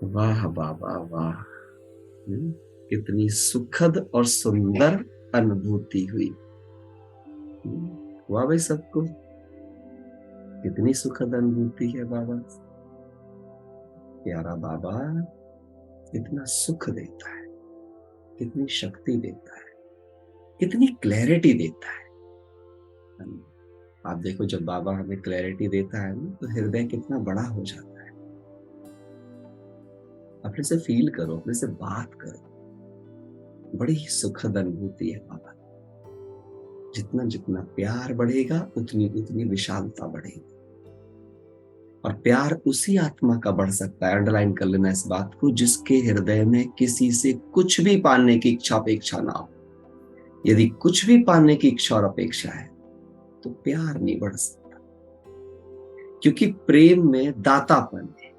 वाह बाबा वाह। हम्म, कितनी सुखद और सुंदर अनुभूति हुई। हुआ भाई सबको? कितनी सुखद अनुभूति है बाबा। प्यारा बाबा कितना सुख देता है, कितनी शक्ति देता है, कितनी क्लैरिटी देता है। आप देखो, जब बाबा हमें क्लैरिटी देता है ना, तो हृदय कितना बड़ा हो जाता है। अपने से फील करो, अपने से बात करो। बड़ी ही सुखद अनुभूति है बाबा। जितना जितना प्यार बढ़ेगा उतनी उतनी विशालता बढ़ेगी। और प्यार उसी आत्मा का बढ़ सकता है, अंडरलाइन कर लेना इस बात को, जिसके हृदय में किसी से कुछ भी पाने की इच्छा अपेक्षा ना हो। यदि कुछ भी पाने की इच्छा और अपेक्षा है तो प्यार नहीं बढ़ सकता, क्योंकि प्रेम में दातापन है।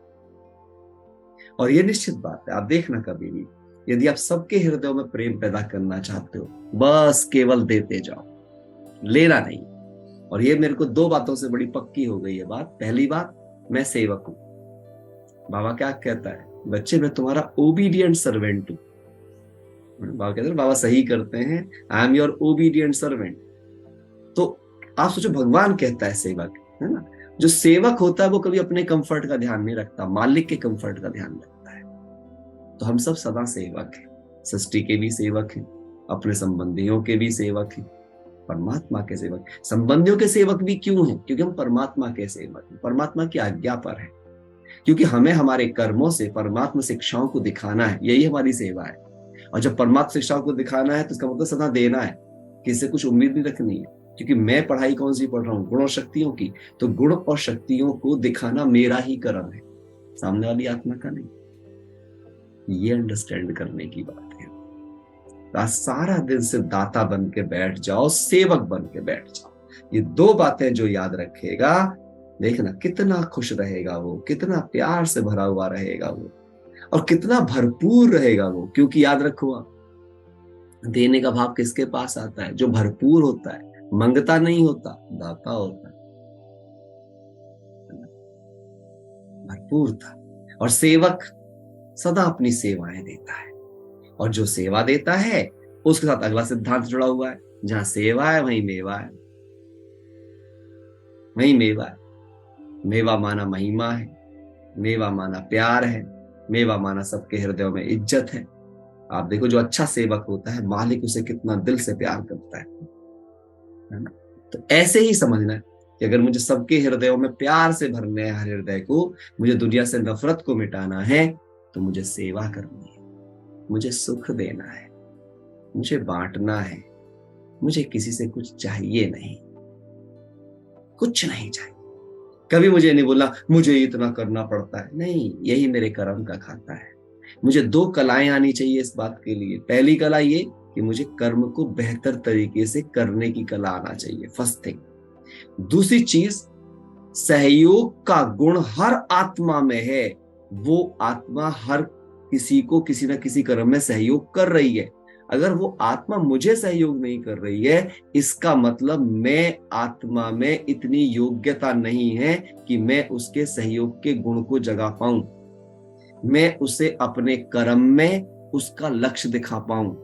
और ये निश्चित बात है, आप देखना कभी भी, यदि आप सबके हृदयों में प्रेम पैदा करना चाहते हो, बस केवल देते जाओ, लेना नहीं। और ये मेरे को दो बातों से बड़ी पक्की हो गई है बात। पहली बात, मैं सेवक हूं। बाबा क्या कहता है, बच्चे मैं तुम्हारा ओबीडियंट सर्वेंट हूं। बाबा कहते हैं, बाबा सही करते हैं, I am your obedient servant. तो आप सोचो, भगवान कहता है सेवक, है ना। जो सेवक होता है वो कभी अपने कंफर्ट का ध्यान नहीं रखता, मालिक के कंफर्ट का ध्यान रखता है। तो हम सब सदा सेवक हैं, सृष्टि के भी सेवक हैं, अपने संबंधियों के भी सेवक हैं, परमात्मा के सेवक। संबंधियों के सेवक भी क्यों हैं? क्योंकि हम परमात्मा के सेवक हैं, परमात्मा की आज्ञा पर है। क्योंकि हमें हमारे कर्मों से परमात्मा शिक्षाओं को दिखाना है, यही हमारी सेवा है। और जब परमात्मा शिक्षाओं को दिखाना है तो इसका मतलब सदा देना है, किसी से कुछ उम्मीद नहीं रखनी है। क्योंकि मैं पढ़ाई कौन सी पढ़ रहा हूँ? गुण और शक्तियों की। तो गुण और शक्तियों को दिखाना मेरा ही कर्म है, सामने वाली आत्मा का नहीं। ये अंडरस्टैंड करने की बात है। सारा दिन सिर्फ दाता बन के बैठ जाओ, सेवक बन के बैठ जाओ। ये दो बातें जो याद रखेगा, देखना कितना खुश रहेगा वो, कितना प्यार से भरा हुआ रहेगा वो, और कितना भरपूर रहेगा वो। क्योंकि याद रखो आप, देने का भाव किसके पास आता है? जो भरपूर होता है, मंगता नहीं होता, दाता होता है। भरपूर था। और सेवक सदा अपनी सेवाएं देता है, और जो सेवा देता है उसके साथ अगला सिद्धांत जुड़ा हुआ है, जहां सेवा है वहीं मेवा है। वहीं मेवा है। मेवा माना महिमा है, मेवा माना प्यार है, मेवा माना सबके हृदयों में इज्जत है। आप देखो, जो अच्छा सेवक होता है, मालिक उसे कितना दिल से प्यार करता है ना। तो ऐसे ही समझना है कि अगर मुझे सबके हृदयों में प्यार से भरने है, हर हृदय को, मुझे दुनिया से नफरत को मिटाना है, तो मुझे सेवा करनी है, मुझे सुख देना है, मुझे बांटना है। मुझे किसी से कुछ चाहिए नहीं, कुछ नहीं चाहिए। कभी मुझे नहीं बोलना मुझे इतना करना पड़ता है, नहीं, यही मेरे कर्म का खाता है। मुझे दो कलाएं आनी चाहिए इस बात के लिए। पहली कला ये कि मुझे कर्म को बेहतर तरीके से करने की कला आना चाहिए, फर्स्ट थिंग। दूसरी चीज, सहयोग का गुण हर आत्मा में है। वो आत्मा हर किसी को किसी ना किसी कर्म में सहयोग कर रही है। अगर वो आत्मा मुझे सहयोग नहीं कर रही है, इसका मतलब मैं आत्मा में इतनी योग्यता नहीं है कि मैं उसके सहयोग के गुण को जगा पाऊं, मैं उसे अपने कर्म में उसका लक्ष्य दिखा पाऊं।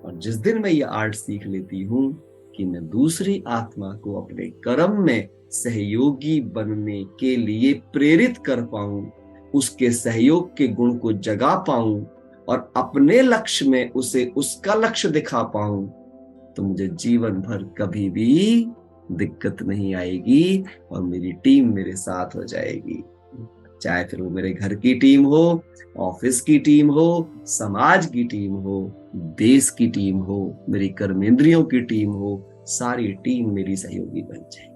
और जिस दिन मैं ये आर्ट सीख लेती हूं कि मैं दूसरी आत्मा को अपने कर्म में सहयोगी बनने के लिए प्रेरित कर पाऊं, उसके सहयोग के गुण को जगा पाऊं, और अपने लक्ष्य में उसे उसका लक्ष्य दिखा पाऊं, तो मुझे जीवन भर कभी भी दिक्कत नहीं आएगी, और मेरी टीम मेरे साथ हो जाएगी। चाहे फिर वो मेरे घर की टीम हो, ऑफिस की टीम हो, समाज की टीम हो, देश की टीम हो, मेरी कर्मेंद्रियों की टीम हो, सारी टीम मेरी सहयोगी बन जाए।